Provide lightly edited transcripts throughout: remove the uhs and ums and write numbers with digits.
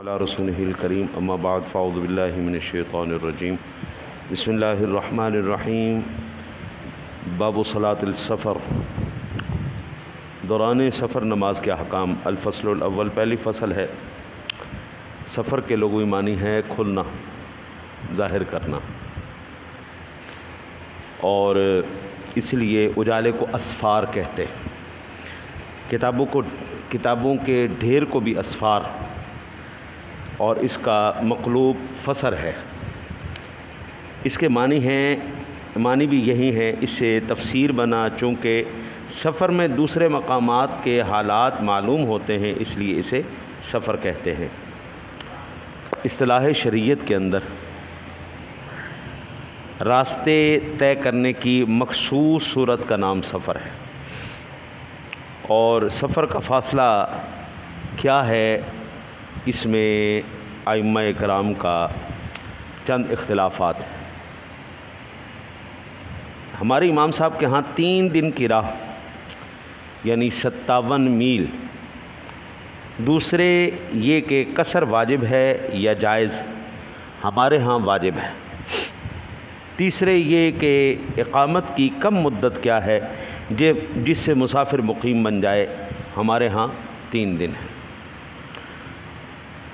علی رسولہ الکریم اما بعد فاعوذ باللہ من الشیطان الرجیم بسم اللہ الرحمن الرحیم باب صلاۃ السفر دوران سفر نماز کے احکام الفصل الاول پہلی فصل ہے سفر کے لغوی معنی ہے کھلنا ظاہر کرنا اور اس لیے اجالے کو اسفار کہتے کتابوں کے ڈھیر کو بھی اسفار اور اس کا مقلوب فسر ہے اس کے معنی بھی یہی ہیں اس سے تفسیر بنا چونکہ سفر میں دوسرے مقامات کے حالات معلوم ہوتے ہیں اس لیے اسے سفر کہتے ہیں اصطلاح شریعت کے اندر راستے طے کرنے کی مخصوص صورت کا نام سفر ہے اور سفر کا فاصلہ کیا ہے اس میں ائمہ کرام کا چند اختلافات ہیں ہمارے امام صاحب کے ہاں 3 دن کی راہ یعنی 57 میل دوسرے یہ کہ قصر واجب ہے یا جائز ہمارے ہاں واجب ہے تیسرے یہ کہ اقامت کی کم مدت کیا ہے جس سے مسافر مقیم بن جائے ہمارے ہاں 3 دن ہے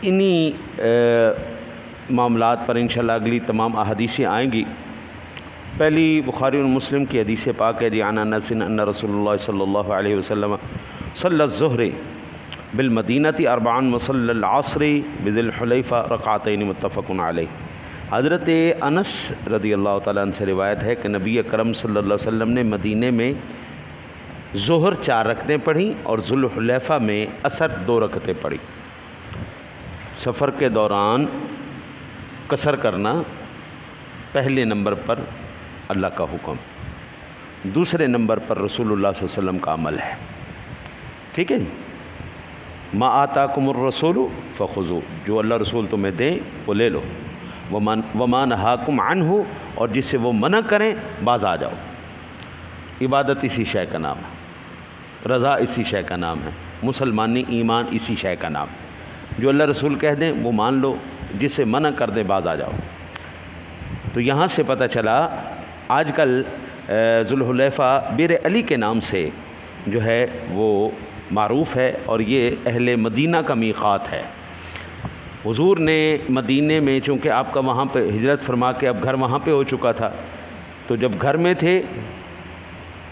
انہی معاملات پر انشاءاللہ اگلی تمام احادیثیں آئیں گی پہلی بخاری و مسلم کی حدیث پاک ہے عن انس ان رسول اللہ صلی اللہ علیہ وسلم صلی الظہر بالمدینۃ 4 وصلی العصر بذی الحلیفہ رکعتین متفق علیہ حضرت انس رضی اللہ تعالیٰ عنہ سے روایت ہے کہ نبی اکرم صلی اللہ علیہ وسلم نے مدینے میں ظہر 4 رکعتیں پڑھیں اور ذوالحلیفہ میں عصر 2 رکعتیں پڑھی سفر کے دوران قصر کرنا پہلے نمبر پر اللہ کا حکم دوسرے نمبر پر رسول اللہ صلی اللہ علیہ وسلم کا عمل ہے ٹھیک ہے ما آتاکم الرسول فخذوا جو اللہ رسول تمہیں دیں وہ لے لو وما نہاکم عنہ اور جس سے وہ منع کریں باز آ جاؤ عبادت اسی شے کا نام ہے رضا اسی شے کا نام ہے مسلمانی ایمان اسی شے کا نام ہے جو اللہ رسول کہہ دیں وہ مان لو جس سے منع کر دیں باز آ جاؤ تو یہاں سے پتہ چلا آج کل ذوالحلیفہ بیر علی کے نام سے جو ہے وہ معروف ہے اور یہ اہل مدینہ کا میقات ہے حضور نے مدینے میں چونکہ آپ کا وہاں پہ ہجرت فرما کے اب گھر وہاں پہ ہو چکا تھا تو جب گھر میں تھے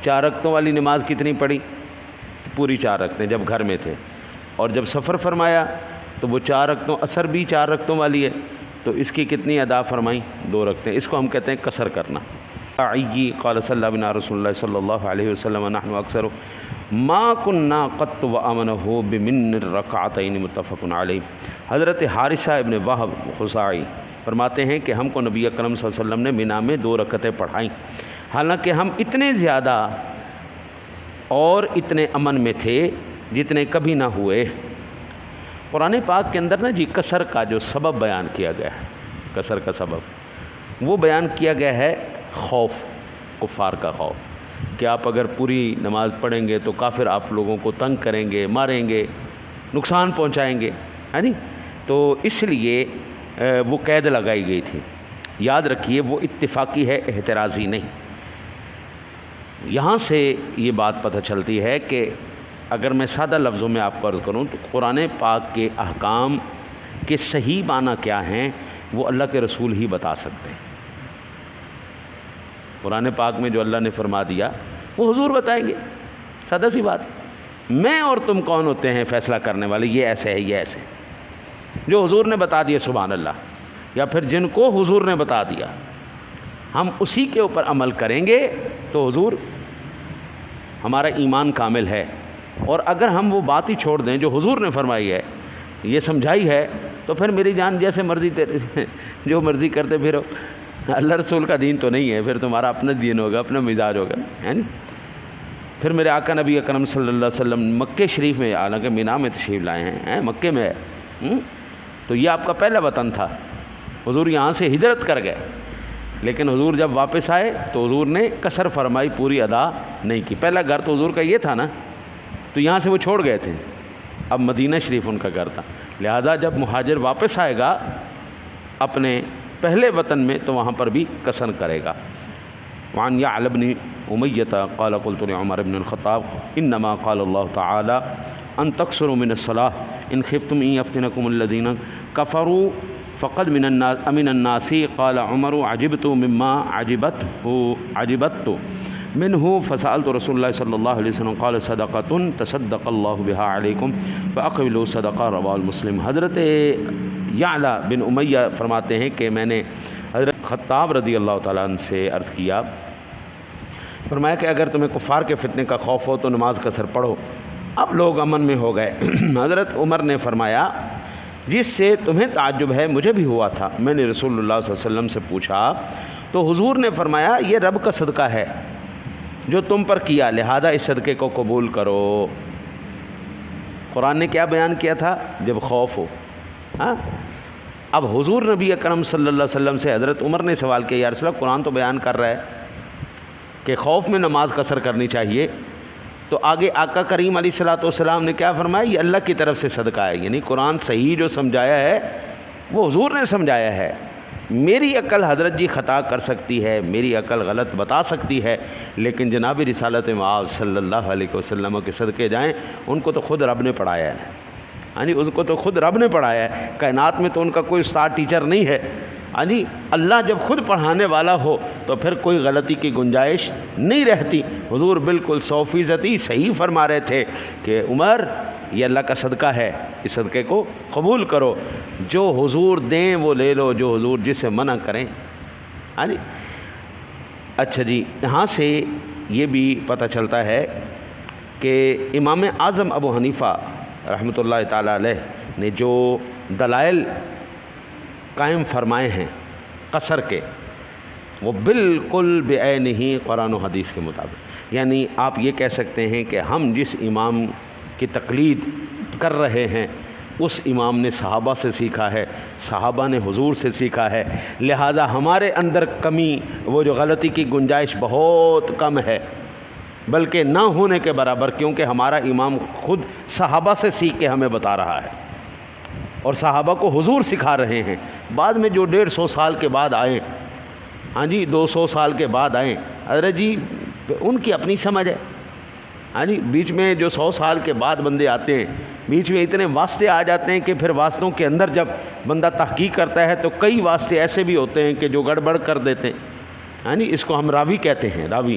4 رکعتوں والی نماز کتنی پڑھی پوری 4 رکعتیں جب گھر میں تھے اور جب سفر فرمایا تو وہ 4 رکعتوں عصر بھی 4 رکعتوں والی ہے تو اس کی کتنی ادا فرمائیں 2 رکعتیں اس کو ہم کہتے ہیں قصر کرنا قال صلی اللہ بنا رسول اللہ صلی اللہ علیہ وسلم نحن اکثر ما كنا قط وامنه بمن الركعتين متفق علیہ حضرت حارثہ ابن وہب خزاعی فرماتے ہیں کہ ہم کو نبی اکرم صلی اللہ علیہ وسلم نے منا میں 2 رکعتیں پڑھائیں حالانکہ ہم اتنے زیادہ اور اتنے امن میں تھے جتنے کبھی نہ ہوئے قرآن پاک کے اندر جی قصر کا جو سبب بیان کیا گیا ہے قصر کا سبب وہ بیان کیا گیا ہے خوف کفار کا خوف کہ آپ اگر پوری نماز پڑھیں گے تو کافر آپ لوگوں کو تنگ کریں گے ماریں گے نقصان پہنچائیں گے ہے نہیں تو اس لیے وہ قید لگائی گئی تھی یاد رکھیے وہ اتفاقی ہے احترازی نہیں یہاں سے یہ بات پتہ چلتی ہے کہ اگر میں سادہ لفظوں میں آپ کو عرض کروں تو قرآن پاک کے احکام کے صحیح معنی کیا ہیں وہ اللہ کے رسول ہی بتا سکتے ہیں قرآن پاک میں جو اللہ نے فرما دیا وہ حضور بتائیں گے سادہ سی بات میں اور تم کون ہوتے ہیں فیصلہ کرنے والے یہ ایسے ہے یہ ایسے جو حضور نے بتا دیا سبحان اللہ یا پھر جن کو حضور نے بتا دیا ہم اسی کے اوپر عمل کریں گے تو حضور ہمارا ایمان کامل ہے اور اگر ہم وہ بات ہی چھوڑ دیں جو حضور نے فرمائی ہے یہ سمجھائی ہے تو پھر میری جان جیسے مرضی جو مرضی کرتے پھرو اللہ رسول کا دین تو نہیں ہے پھر تمہارا اپنا دین ہوگا اپنا مزاج ہوگا ہے نا پھر میرے آقا نبی اکرم صلی اللہ علیہ وسلم مکہ شریف میں حالانکہ مینا میں تشریف لائے ہیں مکے میں ہے تو یہ آپ کا پہلا وطن تھا حضور یہاں سے ہجرت کر گئے لیکن حضور جب واپس آئے تو حضور نے قصر فرمائی پوری ادا نہیں کی پہلا گھر تو حضور کا یہ تھا نا تو یہاں سے وہ چھوڑ گئے تھے اب مدینہ شریف ان کا گھر تھا، لہذا جب مہاجر واپس آئے گا اپنے پہلے وطن میں تو وہاں پر بھی قصر کرے گا۔ وعن یعلی بن امیۃ قال قلت لعمر بن الخطاب انما قال اللہ تعالی ان تقصروا من الصلاة ان خفتم ان یفتنکم الذین کفروا فقد من الناس قال عمر عجبت مما عجبت منه فسألت رسول اللہ صلی اللہ علیہ وسلم قال صدقۃ تصدق اللہ بها علیکم فاقبلوا صدقہ رواه مسلم۔ حضرت یعلی بن امیہ فرماتے ہیں کہ میں نے حضرت خطاب رضی اللہ تعالیٰ عنہ سے عرض کیا، فرمایا کہ اگر تمہیں کفار کے فتنے کا خوف ہو تو نماز قصر پڑھو، اب لوگ امن میں ہو گئے۔ حضرت عمر نے فرمایا جس سے تمہیں تعجب ہے مجھے بھی ہوا تھا، میں نے رسول اللہ صلی اللہ علیہ وسلم سے پوچھا تو حضور نے فرمایا یہ رب کا صدقہ ہے جو تم پر کیا، لہذا اس صدقے کو قبول کرو۔ قرآن نے کیا بیان کیا تھا؟ جب خوف ہو۔ اب حضور نبی اکرم صلی اللہ علیہ وسلم سے حضرت عمر نے سوال کیا، یا رسول اللہ قرآن تو بیان کر رہا ہے کہ خوف میں نماز قصر کرنی چاہیے، تو آگے آقا کریم علیہ الصلوۃ والسلام نے کیا فرمایا؟ یہ اللہ کی طرف سے صدقہ ہے، یعنی قرآن صحیح جو سمجھایا ہے وہ حضور نے سمجھایا ہے۔ میری عقل حضرت جی خطا کر سکتی ہے، میری عقل غلط بتا سکتی ہے، لیکن جناب رسالت معاذ صلی اللہ علیہ وسلم کے صدقے جائیں، ان کو تو خود رب نے پڑھایا ہے، ہاں جی، اس کو تو خود رب نے پڑھایا ہے، کائنات میں تو ان کا کوئی استاد ٹیچر نہیں ہے، ہاں جی۔ اللہ جب خود پڑھانے والا ہو تو پھر کوئی غلطی کی گنجائش نہیں رہتی۔ حضور بالکل 100% صحیح فرما رہے تھے کہ عمر یہ اللہ کا صدقہ ہے، اس صدقے کو قبول کرو، جو حضور دیں وہ لے لو، جو حضور جسے منع کریں، ہاں جی۔ اچھا جی، یہاں سے یہ بھی پتہ چلتا ہے کہ امام اعظم ابو حنیفہ رحمۃ اللہ تعالیٰ علیہ نے جو دلائل قائم فرمائے ہیں قصر کے، وہ بالکل بعینہ قرآن و حدیث کے مطابق، یعنی آپ یہ کہہ سکتے ہیں کہ ہم جس امام کی تقلید کر رہے ہیں اس امام نے صحابہ سے سیکھا ہے، صحابہ نے حضور سے سیکھا ہے، لہٰذا ہمارے اندر کمی، وہ جو غلطی کی گنجائش بہت کم ہے، بلکہ نہ ہونے کے برابر، کیونکہ ہمارا امام خود صحابہ سے سیکھ کے ہمیں بتا رہا ہے اور صحابہ کو حضور سکھا رہے ہیں۔ بعد میں جو 150 سال کے بعد آئیں، ہاں جی 200 سال کے بعد آئیں، حضرت جی ان کی اپنی سمجھ ہے، ہاں جی، بیچ میں جو 100 سال کے بعد بندے آتے ہیں، بیچ میں اتنے واسطے آ جاتے ہیں کہ پھر واسطوں کے اندر جب بندہ تحقیق کرتا ہے تو کئی واسطے ایسے بھی ہوتے ہیں کہ جو گڑبڑ کر دیتے ہیں، ہاں جی، اس کو ہم راوی کہتے ہیں، راوی،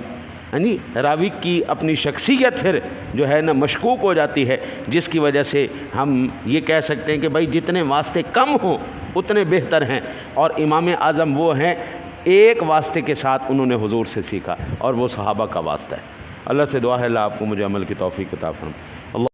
ہاں جی، راوی کی اپنی شخصیت پھر جو ہے نا مشکوک ہو جاتی ہے، جس کی وجہ سے ہم یہ کہہ سکتے ہیں کہ بھائی جتنے واسطے کم ہوں اتنے بہتر ہیں، اور امام اعظم وہ ہیں ایک واسطے کے ساتھ انہوں نے حضور سے سیکھا اور وہ صحابہ کا واسطہ ہے۔ اللہ سے دعا ہے اللہ آپ کو مجھے عمل کی توفیق عطا فرمائے۔ اللہ